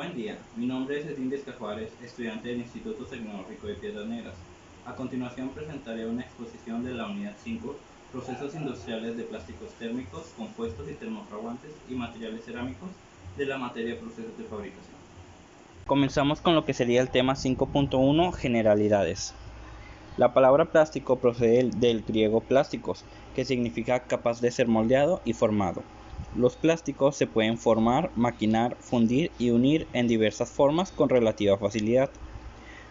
Buen día, mi nombre es Edín Vizca Juárez, estudiante del Instituto Tecnológico de Piedras Negras. A continuación presentaré una exposición de la Unidad 5, Procesos Industriales de Plásticos Térmicos, Compuestos y Termofraguantes y Materiales Cerámicos de la materia Procesos de Fabricación. Comenzamos con lo que sería el tema 5.1, Generalidades. La palabra plástico procede del griego plásticos, que significa capaz de ser moldeado y formado. Los plásticos se pueden formar, maquinar, fundir y unir en diversas formas con relativa facilidad.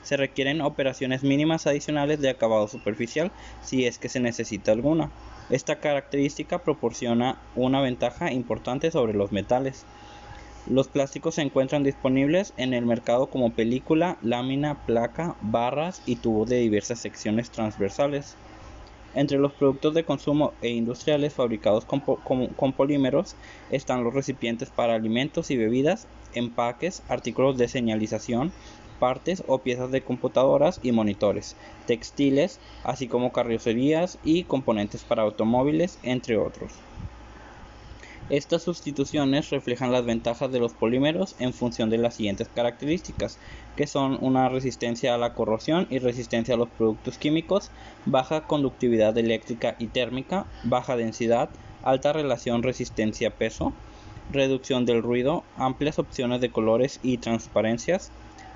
Se requieren operaciones mínimas adicionales de acabado superficial si es que se necesita alguna. Esta característica proporciona una ventaja importante sobre los metales. Los plásticos se encuentran disponibles en el mercado como película, lámina, placa, barras y tubos de diversas secciones transversales. Entre los productos de consumo e industriales fabricados con polímeros están los recipientes para alimentos y bebidas, empaques, artículos de señalización, partes o piezas de computadoras y monitores, textiles, así como carrocerías y componentes para automóviles, entre otros. Estas sustituciones reflejan las ventajas de los polímeros en función de las siguientes características, que son una resistencia a la corrosión y resistencia a los productos químicos, baja conductividad eléctrica y térmica, baja densidad, alta relación resistencia-peso, reducción del ruido, amplias opciones de colores y transparencias,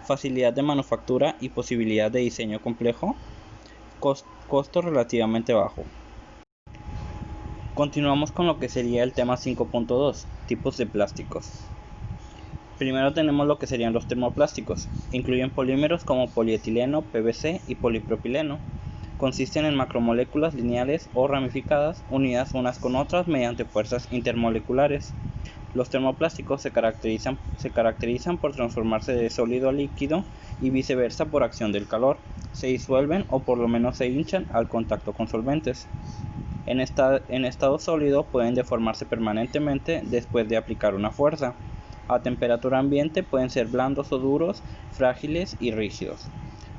facilidad de manufactura y posibilidad de diseño complejo, costo relativamente bajo. Continuamos con lo que sería el tema 5.2, tipos de plásticos. Primero tenemos lo que serían los termoplásticos. Incluyen polímeros como polietileno, PVC y polipropileno. Consisten en macromoléculas lineales o ramificadas unidas unas con otras mediante fuerzas intermoleculares. Los termoplásticos se caracterizan por transformarse de sólido a líquido y viceversa por acción del calor. Se disuelven o por lo menos se hinchan al contacto con solventes. En estado sólido pueden deformarse permanentemente después de aplicar una fuerza. A temperatura ambiente pueden ser blandos o duros, frágiles y rígidos.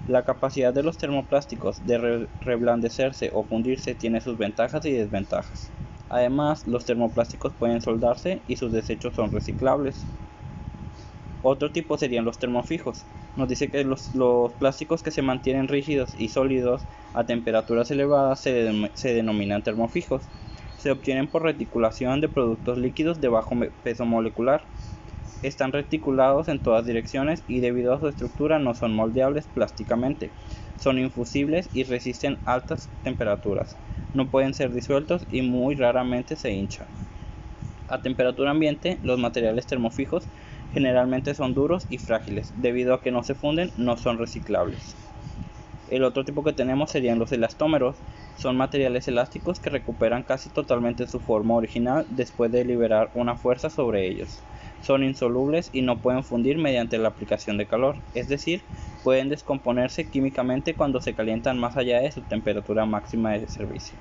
La capacidad de los termoplásticos de reblandecerse o fundirse tiene sus ventajas y desventajas. Además, los termoplásticos pueden soldarse y sus desechos son reciclables. Otro tipo serían los termofijos. Nos dice que los plásticos que se mantienen rígidos y sólidos a temperaturas elevadas se denominan termofijos. Se obtienen por reticulación de productos líquidos de bajo peso molecular. Están reticulados en todas direcciones y debido a su estructura no son moldeables plásticamente. Son infusibles y resisten altas temperaturas. No pueden ser disueltos y muy raramente se hinchan. A temperatura ambiente, los materiales termofijos generalmente son duros y frágiles, debido a que no se funden, no son reciclables. El otro tipo que tenemos serían los elastómeros. Son materiales elásticos que recuperan casi totalmente su forma original después de liberar una fuerza sobre ellos. Son insolubles y no pueden fundir mediante la aplicación de calor, es decir, pueden descomponerse químicamente cuando se calientan más allá de su temperatura máxima de servicio.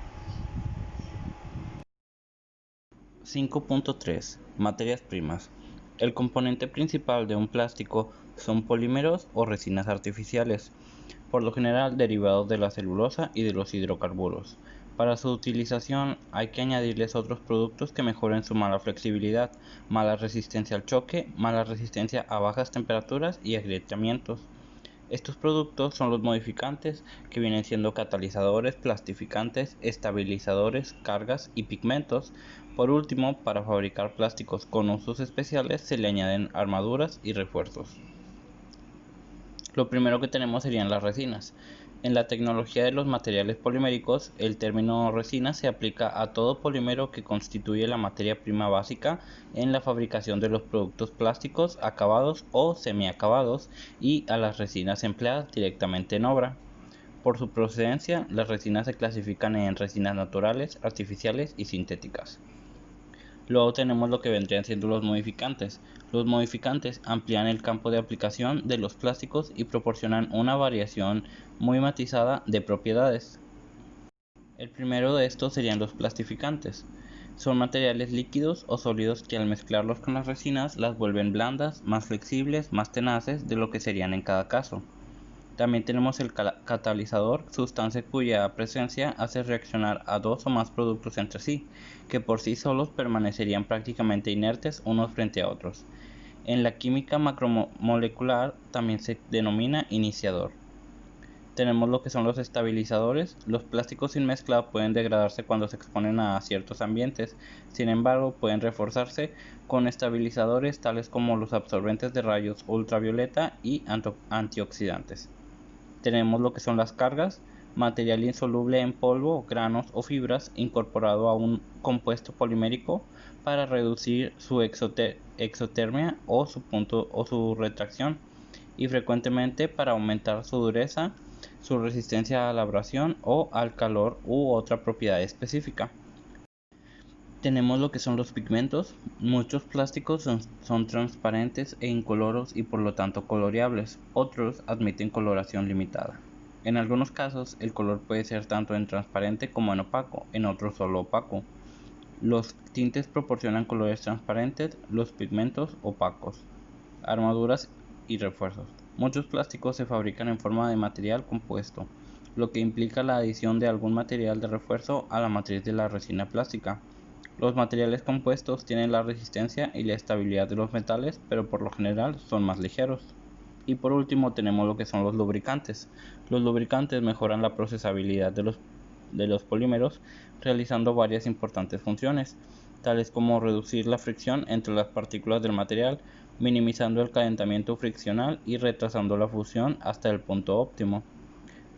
5.3 Materias primas. El componente principal de un plástico son polímeros o resinas artificiales, por lo general derivados de la celulosa y de los hidrocarburos. Para su utilización hay que añadirles otros productos que mejoren su mala flexibilidad, mala resistencia al choque, mala resistencia a bajas temperaturas y agrietamientos. Estos productos son los modificantes, que vienen siendo catalizadores, plastificantes, estabilizadores, cargas y pigmentos. Por último, para fabricar plásticos con usos especiales se le añaden armaduras y refuerzos. Lo primero que tenemos serían las resinas. En la tecnología de los materiales poliméricos, el término resina se aplica a todo polímero que constituye la materia prima básica en la fabricación de los productos plásticos acabados o semiacabados y a las resinas empleadas directamente en obra. Por su procedencia, las resinas se clasifican en resinas naturales, artificiales y sintéticas. Luego tenemos lo que vendrían siendo los modificantes. Los modificantes amplían el campo de aplicación de los plásticos y proporcionan una variación muy matizada de propiedades. El primero de estos serían los plastificantes. Son materiales líquidos o sólidos que al mezclarlos con las resinas las vuelven blandas, más flexibles, más tenaces de lo que serían en cada caso. También tenemos el catalizador, sustancia cuya presencia hace reaccionar a dos o más productos entre sí, que por sí solos permanecerían prácticamente inertes unos frente a otros. En la química macromolecular también se denomina iniciador. Tenemos lo que son los estabilizadores. Los plásticos sin mezcla pueden degradarse cuando se exponen a ciertos ambientes. Sin embargo, pueden reforzarse con estabilizadores tales como los absorbentes de rayos ultravioleta y antioxidantes. Tenemos lo que son las cargas, material insoluble en polvo, granos o fibras incorporado a un compuesto polimérico para reducir su exotermia o su retracción, y frecuentemente para aumentar su dureza, su resistencia a la abrasión o al calor u otra propiedad específica. Tenemos lo que son los pigmentos. Muchos plásticos son transparentes e incoloros y por lo tanto coloreables. Otros admiten coloración limitada. En algunos casos el color puede ser tanto en transparente como en opaco, en otros solo opaco. Los tintes proporcionan colores transparentes, los pigmentos opacos. Armaduras y refuerzos. Muchos plásticos se fabrican en forma de material compuesto, lo que implica la adición de algún material de refuerzo a la matriz de la resina plástica. Los materiales compuestos tienen la resistencia y la estabilidad de los metales, pero por lo general son más ligeros. Y por último tenemos lo que son los lubricantes. Los lubricantes mejoran la procesabilidad de los polímeros, realizando varias importantes funciones, tales como reducir la fricción entre las partículas del material, minimizando el calentamiento friccional y retrasando la fusión hasta el punto óptimo.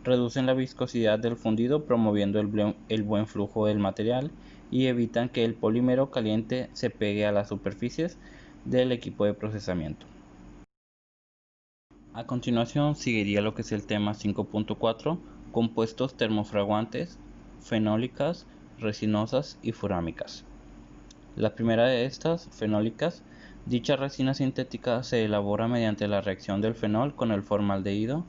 Reducen la viscosidad del fundido, promoviendo el buen flujo del material, y evitan que el polímero caliente se pegue a las superficies del equipo de procesamiento. A continuación seguiría lo que es el tema 5.4, compuestos termofraguantes, fenólicas, resinosas y furámicas. La primera de estas, fenólicas, dicha resina sintética se elabora mediante la reacción del fenol con el formaldehído.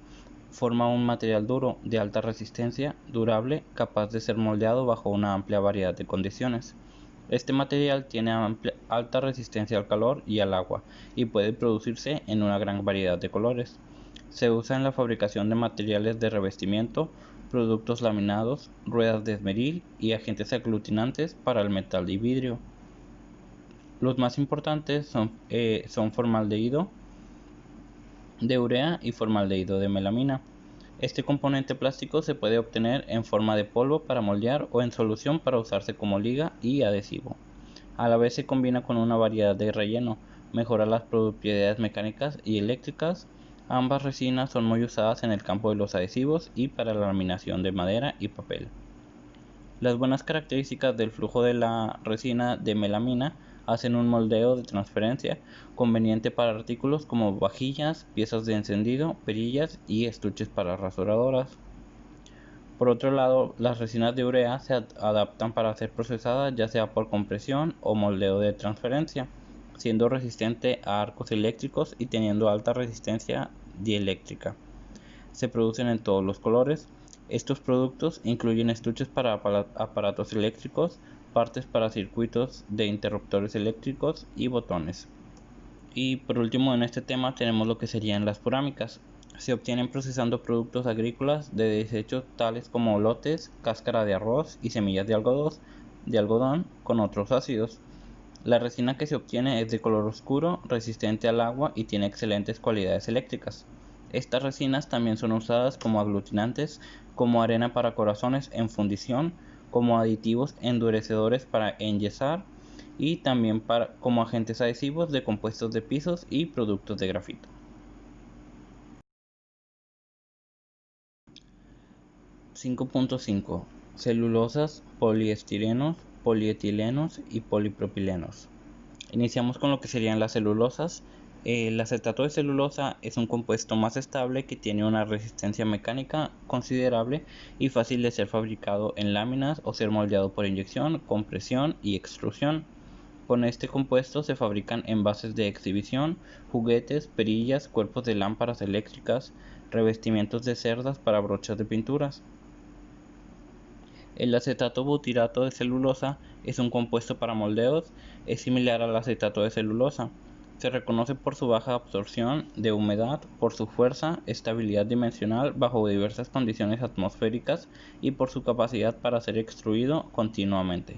Forma un material duro, de alta resistencia, durable, capaz de ser moldeado bajo una amplia variedad de condiciones. Este material tiene alta resistencia al calor y al agua, y puede producirse en una gran variedad de colores. Se usa en la fabricación de materiales de revestimiento, productos laminados, ruedas de esmeril y agentes aglutinantes para el metal y vidrio. Los más importantes son formaldehído de urea y formaldehído de melamina. Este componente plástico se puede obtener en forma de polvo para moldear o en solución para usarse como liga y adhesivo. A la vez se combina con una variedad de relleno, mejora las propiedades mecánicas y eléctricas. Ambas resinas son muy usadas en el campo de los adhesivos y para la laminación de madera y papel. Las buenas características del flujo de la resina de melamina hacen un moldeo de transferencia conveniente para artículos como vajillas, piezas de encendido, perillas y estuches para rasuradoras. Por otro lado, las resinas de urea se adaptan para ser procesadas ya sea por compresión o moldeo de transferencia, siendo resistente a arcos eléctricos y teniendo alta resistencia dieléctrica. Se producen en todos los colores. Estos productos incluyen estuches para aparatos eléctricos, partes para circuitos de interruptores eléctricos y botones. Y por último en este tema tenemos lo que serían las furámicas. Se obtienen procesando productos agrícolas de desechos tales como lotes, cáscara de arroz y semillas de algodón con otros ácidos. La resina que se obtiene es de color oscuro, resistente al agua y tiene excelentes cualidades eléctricas. Estas resinas también son usadas como aglutinantes, como arena para corazones en fundición, como aditivos endurecedores para enyesar y también como agentes adhesivos de compuestos de pisos y productos de grafito. 5.5. Celulosas, poliestirenos, polietilenos y polipropilenos. Iniciamos con lo que serían las celulosas. El acetato de celulosa es un compuesto más estable que tiene una resistencia mecánica considerable y fácil de ser fabricado en láminas o ser moldeado por inyección, compresión y extrusión. Con este compuesto se fabrican envases de exhibición, juguetes, perillas, cuerpos de lámparas eléctricas, revestimientos de cerdas para brochas de pinturas. El acetato butirato de celulosa es un compuesto para moldeos, es similar al acetato de celulosa. Se reconoce por su baja absorción de humedad, por su fuerza, estabilidad dimensional bajo diversas condiciones atmosféricas y por su capacidad para ser extruido continuamente.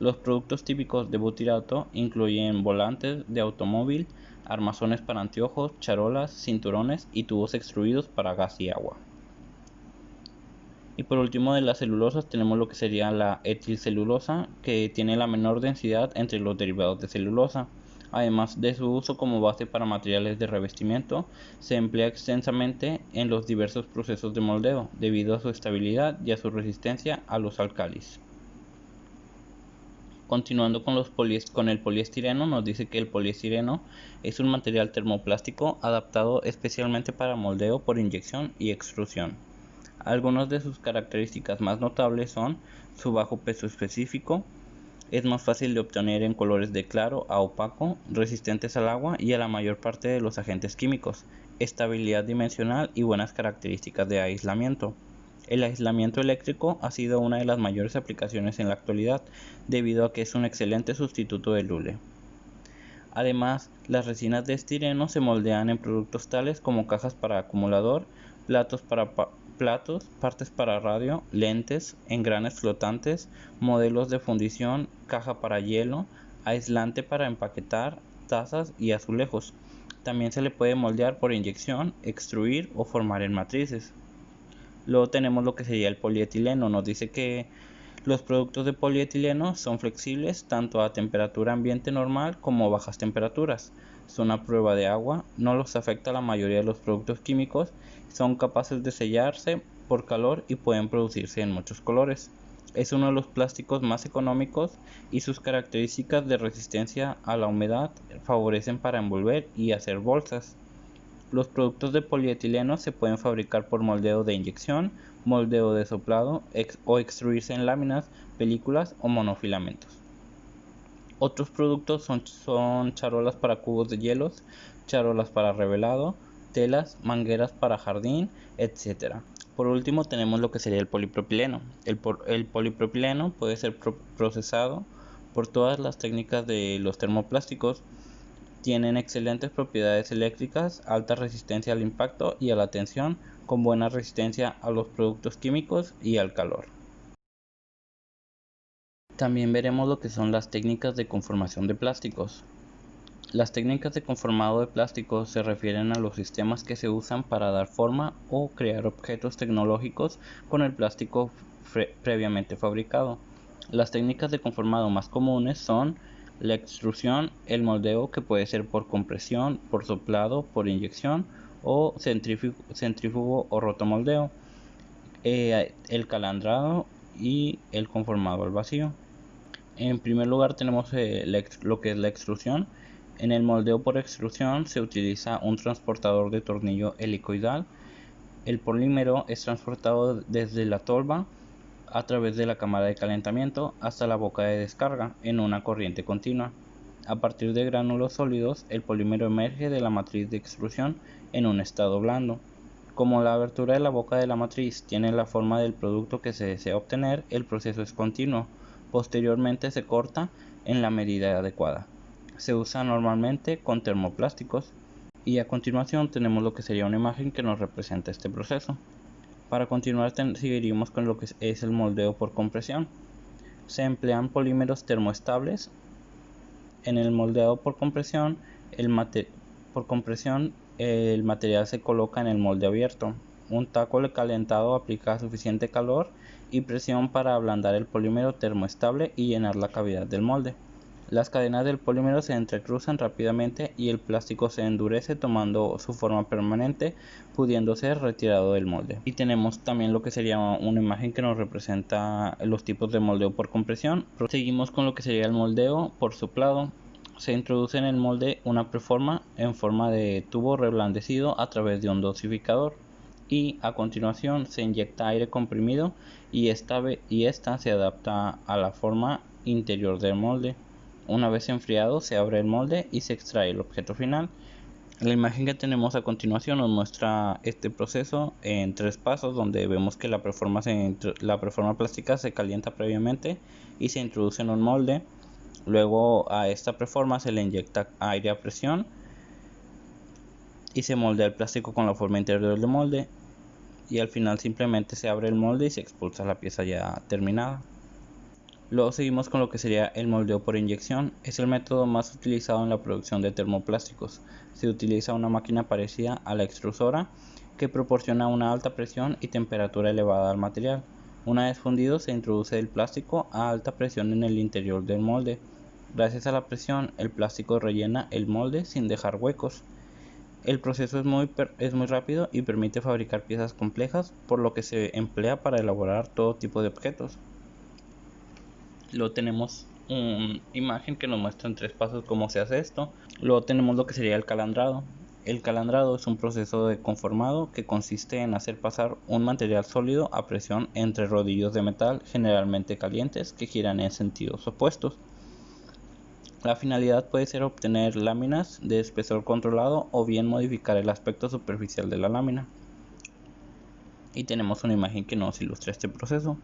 Los productos típicos de butirato incluyen volantes de automóvil, armazones para anteojos, charolas, cinturones y tubos extruidos para gas y agua. Y por último, de las celulosas tenemos lo que sería la etilcelulosa, que tiene la menor densidad entre los derivados de celulosa. Además de su uso como base para materiales de revestimiento, se emplea extensamente en los diversos procesos de moldeo, debido a su estabilidad y a su resistencia a los álcalis. Continuando con el poliestireno, nos dice que el poliestireno es un material termoplástico adaptado especialmente para moldeo por inyección y extrusión. Algunas de sus características más notables son su bajo peso específico, es más fácil de obtener en colores de claro a opaco, resistentes al agua y a la mayor parte de los agentes químicos, estabilidad dimensional y buenas características de aislamiento. El aislamiento eléctrico ha sido una de las mayores aplicaciones en la actualidad, debido a que es un excelente sustituto del hule. Además, las resinas de estireno se moldean en productos tales como cajas para acumulador, platos, partes para radio, lentes, engranes flotantes, modelos de fundición, caja para hielo, aislante para empaquetar, tazas y azulejos. También se le puede moldear por inyección, extruir o formar en matrices. Luego tenemos lo que sería el polietileno. Nos dice que los productos de polietileno son flexibles tanto a temperatura ambiente normal como a bajas temperaturas. Son a prueba de agua, no los afecta la mayoría de los productos químicos, son capaces de sellarse por calor y pueden producirse en muchos colores. Es uno de los plásticos más económicos y sus características de resistencia a la humedad favorecen para envolver y hacer bolsas. Los productos de polietileno se pueden fabricar por moldeo de inyección, moldeo de soplado o extruirse en láminas, películas o monofilamentos. Otros productos son charolas para cubos de hielos, charolas para revelado, telas, mangueras para jardín, etc. Por último tenemos lo que sería el polipropileno. El polipropileno puede ser procesado por todas las técnicas de los termoplásticos. Tienen excelentes propiedades eléctricas, alta resistencia al impacto y a la tensión, con buena resistencia a los productos químicos y al calor. También veremos lo que son las técnicas de conformación de plásticos. Las técnicas de conformado de plásticos se refieren a los sistemas que se usan para dar forma o crear objetos tecnológicos con el plástico previamente fabricado. Las técnicas de conformado más comunes son la extrusión, el moldeo, que puede ser por compresión, por soplado, por inyección o centrífugo o rotomoldeo, el calandrado y el conformado al vacío. En primer lugar tenemos lo que es la extrusión. En el moldeo por extrusión se utiliza un transportador de tornillo helicoidal. El polímero es transportado desde la tolva a través de la cámara de calentamiento hasta la boca de descarga en una corriente continua. A partir de gránulos sólidos, el polímero emerge de la matriz de extrusión en un estado blando. Como la abertura de la boca de la matriz tiene la forma del producto que se desea obtener, el proceso es continuo. Posteriormente se corta en la medida adecuada. Se usa normalmente con termoplásticos. Y a continuación tenemos lo que sería una imagen que nos representa este proceso. Para continuar seguiríamos con lo que es el moldeo por compresión. Se emplean polímeros termoestables. En el moldeo por compresión, el material se coloca en el molde abierto. Un taco calentado aplica suficiente calor y presión para ablandar el polímero termoestable y llenar la cavidad del molde. Las cadenas del polímero se entrecruzan rápidamente y el plástico se endurece tomando su forma permanente, pudiendo ser retirado del molde. Y tenemos también lo que sería una imagen que nos representa los tipos de moldeo por compresión. Seguimos con lo que sería el moldeo por soplado. Se introduce en el molde una preforma en forma de tubo reblandecido a través de un dosificador. Y a continuación se inyecta aire comprimido y esta se adapta a la forma interior del molde. Una vez enfriado se abre el molde y se extrae el objeto final. La imagen que tenemos a continuación nos muestra este proceso en 3 pasos, donde vemos que la preforma plástica se calienta previamente y se introduce en un molde. Luego a esta preforma se le inyecta aire a presión y se moldea el plástico con la forma interior del molde, y al final simplemente se abre el molde y se expulsa la pieza ya terminada. Luego seguimos con lo que sería el moldeo por inyección. Es el método más utilizado en la producción de termoplásticos. Se utiliza una máquina parecida a la extrusora que proporciona una alta presión y temperatura elevada al material. Una vez fundido, se introduce el plástico a alta presión en el interior del molde. Gracias a la presión, el plástico rellena el molde sin dejar huecos. El proceso es muy rápido y permite fabricar piezas complejas, por lo que se emplea para elaborar todo tipo de objetos. Luego tenemos una imagen que nos muestra en 3 pasos cómo se hace esto. Luego tenemos lo que sería el calandrado. El calandrado es un proceso de conformado que consiste en hacer pasar un material sólido a presión entre rodillos de metal generalmente calientes que giran en sentidos opuestos. La finalidad puede ser obtener láminas de espesor controlado o bien modificar el aspecto superficial de la lámina. Y tenemos una imagen que nos ilustra este proceso.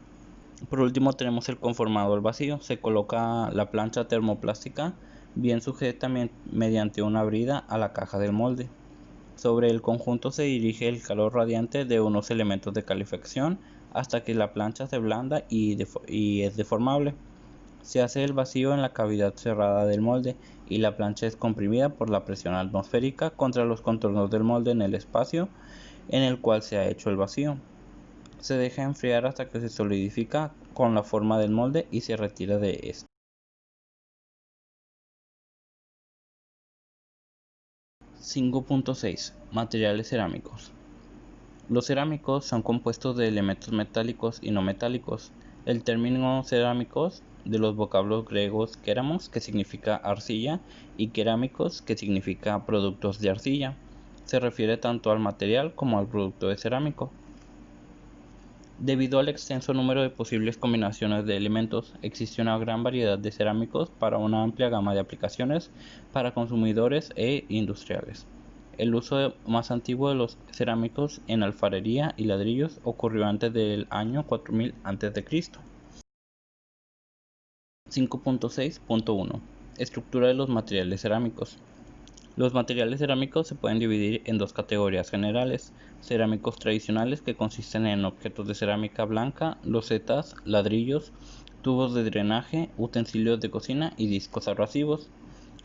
Por último tenemos el conformado al vacío. Se coloca la plancha termoplástica bien sujeta mediante una brida a la caja del molde. Sobre el conjunto se dirige el calor radiante de unos elementos de calefacción hasta que la plancha se blanda y es deformable. Se hace el vacío en la cavidad cerrada del molde y la plancha es comprimida por la presión atmosférica contra los contornos del molde en el espacio en el cual se ha hecho el vacío. Se deja enfriar hasta que se solidifica con la forma del molde y se retira de este. 5.6 Materiales cerámicos. Los cerámicos son compuestos de elementos metálicos y no metálicos. El término cerámicos de los vocablos griegos kéramos, que significa arcilla, y kerámicos, que significa productos de arcilla, se refiere tanto al material como al producto de cerámico. Debido al extenso número de posibles combinaciones de elementos, existe una gran variedad de cerámicos para una amplia gama de aplicaciones para consumidores e industriales. El uso más antiguo de los cerámicos en alfarería y ladrillos ocurrió antes del año 4000 a.C. 5.6.1 Estructura de los materiales cerámicos. Los materiales cerámicos se pueden dividir en dos categorías generales: cerámicos tradicionales, que consisten en objetos de cerámica blanca, losetas, ladrillos, tubos de drenaje, utensilios de cocina y discos abrasivos;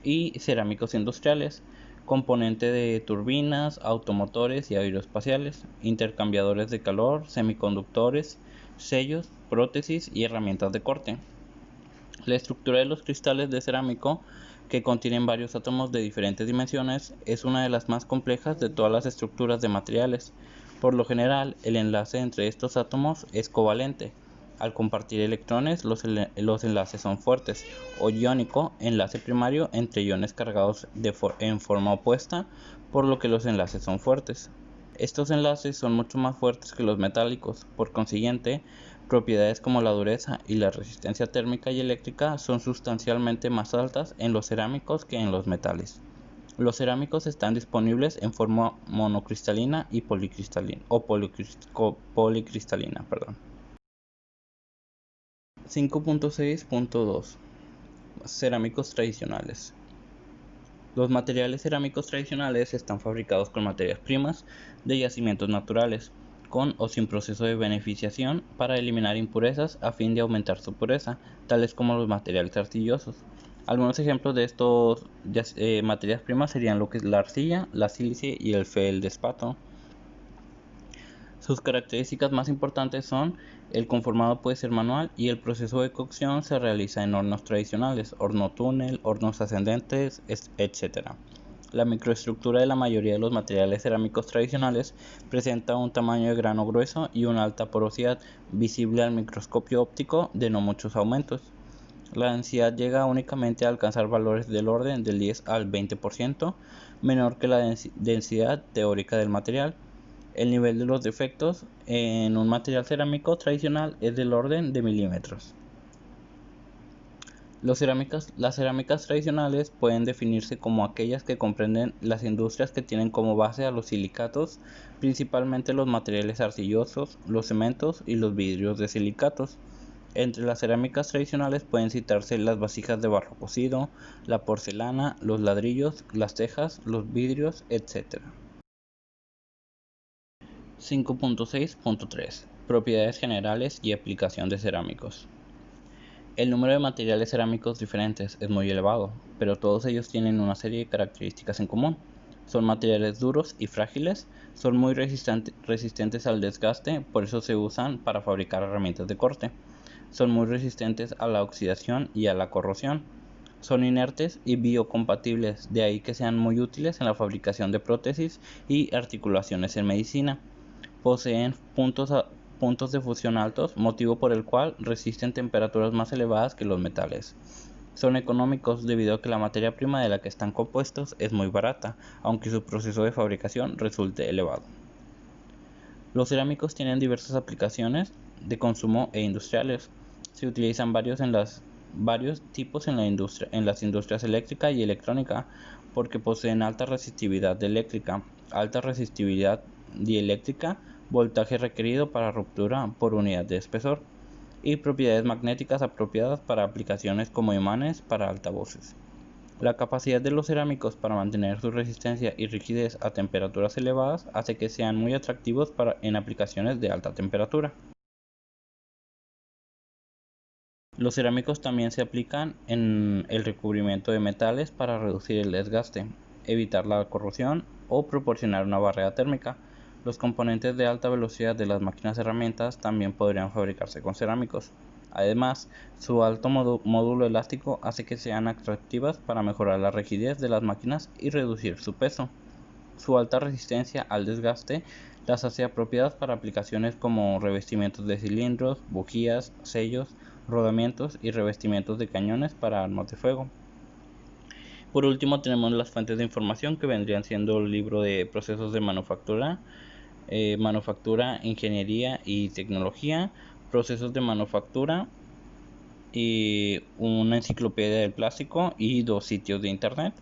y cerámicos industriales, componente de turbinas, automotores y aeroespaciales, intercambiadores de calor, semiconductores, sellos, prótesis y herramientas de corte. La estructura de los cristales de cerámico, que contienen varios átomos de diferentes dimensiones, es una de las más complejas de todas las estructuras de materiales. Por lo general, el enlace entre estos átomos es covalente. Al compartir electrones, los enlaces son fuertes, o iónico, enlace primario entre iones cargados en forma opuesta, por lo que los enlaces son fuertes. Estos enlaces son mucho más fuertes que los metálicos. Por consiguiente, propiedades como la dureza y la resistencia térmica y eléctrica son sustancialmente más altas en los cerámicos que en los metales. Los cerámicos están disponibles en forma monocristalina y policristalina policristalina. 5.6.2 Cerámicos tradicionales. Los materiales cerámicos tradicionales están fabricados con materias primas de yacimientos naturales, con o sin proceso de beneficiación para eliminar impurezas a fin de aumentar su pureza, tales como los materiales arcillosos. Algunos ejemplos de estos materias primas serían lo que es la arcilla, la sílice y el feldespato. Sus características más importantes son: el conformado puede ser manual y el proceso de cocción se realiza en hornos tradicionales, horno túnel, hornos ascendentes, etc. La microestructura de la mayoría de los materiales cerámicos tradicionales presenta un tamaño de grano grueso y una alta porosidad, visible al microscopio óptico de no muchos aumentos. La densidad llega únicamente a alcanzar valores del orden del 10 al 20%, menor que la densidad teórica del material. El nivel de los defectos en un material cerámico tradicional es del orden de milímetros. Las cerámicas tradicionales pueden definirse como aquellas que comprenden las industrias que tienen como base a los silicatos, principalmente los materiales arcillosos, los cementos y los vidrios de silicatos. Entre las cerámicas tradicionales pueden citarse las vasijas de barro cocido, la porcelana, los ladrillos, las tejas, los vidrios, etc. 5.6.3 Propiedades generales y aplicación de cerámicos. El número de materiales cerámicos diferentes es muy elevado, pero todos ellos tienen una serie de características en común. Son materiales duros y frágiles, son muy resistentes al desgaste, por eso se usan para fabricar herramientas de corte. Son muy resistentes a la oxidación y a la corrosión. Son inertes y biocompatibles, de ahí que sean muy útiles en la fabricación de prótesis y articulaciones en medicina. Poseen puntos de fusión altos, motivo por el cual resisten temperaturas más elevadas que los metales. Son económicos debido a que la materia prima de la que están compuestos es muy barata, aunque su proceso de fabricación resulte elevado. Los cerámicos tienen diversas aplicaciones de consumo e industriales. Se utilizan varios tipos en las industrias eléctrica y electrónica, porque poseen alta resistividad eléctrica, alta resistividad dieléctrica, voltaje requerido para ruptura por unidad de espesor, y propiedades magnéticas apropiadas para aplicaciones como imanes para altavoces. La capacidad de los cerámicos para mantener su resistencia y rigidez a temperaturas elevadas hace que sean muy atractivos en aplicaciones de alta temperatura. Los cerámicos también se aplican en el recubrimiento de metales para reducir el desgaste, evitar la corrosión o proporcionar una barrera térmica. Los componentes de alta velocidad de las máquinas herramientas también podrían fabricarse con cerámicos. Además, su alto módulo elástico hace que sean atractivas para mejorar la rigidez de las máquinas y reducir su peso. Su alta resistencia al desgaste las hace apropiadas para aplicaciones como revestimientos de cilindros, bujías, sellos, rodamientos y revestimientos de cañones para armas de fuego. Por último, tenemos las fuentes de información que vendrían siendo el libro de procesos de manufactura, ingeniería y tecnología, procesos de manufactura, y una enciclopedia del plástico y 2 sitios de internet.